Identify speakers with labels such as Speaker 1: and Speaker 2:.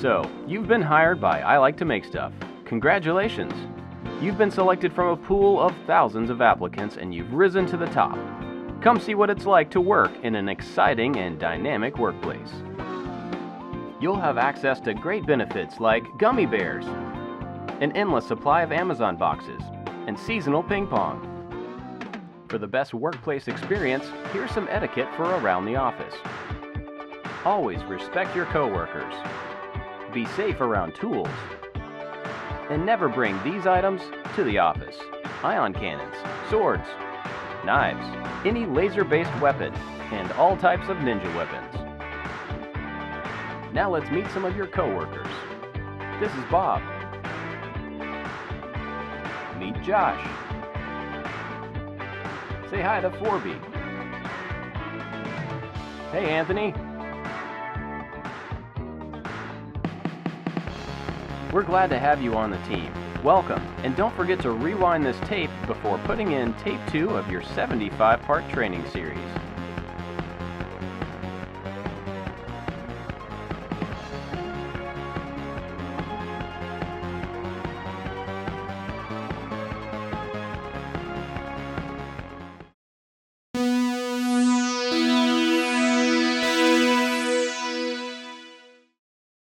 Speaker 1: So, you've been hired by ILikeToMakeStuff. Congratulations! You've been selected from a pool of thousands of applicants and you've risen to the top. Come see what it's like to work in an exciting and dynamic workplace. You'll have access to great benefits like gummy bears, an endless supply of Amazon boxes, and seasonal ping pong. For the best workplace experience, here's some etiquette for around the office. Always respect your coworkers. Be safe around tools. And never bring these items to the office: ion cannons, swords, knives, any laser-based weapon, and all types of ninja weapons. Now let's meet some of your coworkers. This is Bob. Meet Josh. Say hi to 4B. Hey, Anthony. We're glad to have you on the team. Welcome, and don't forget to rewind this tape before putting in tape 2 of your 75-part training series.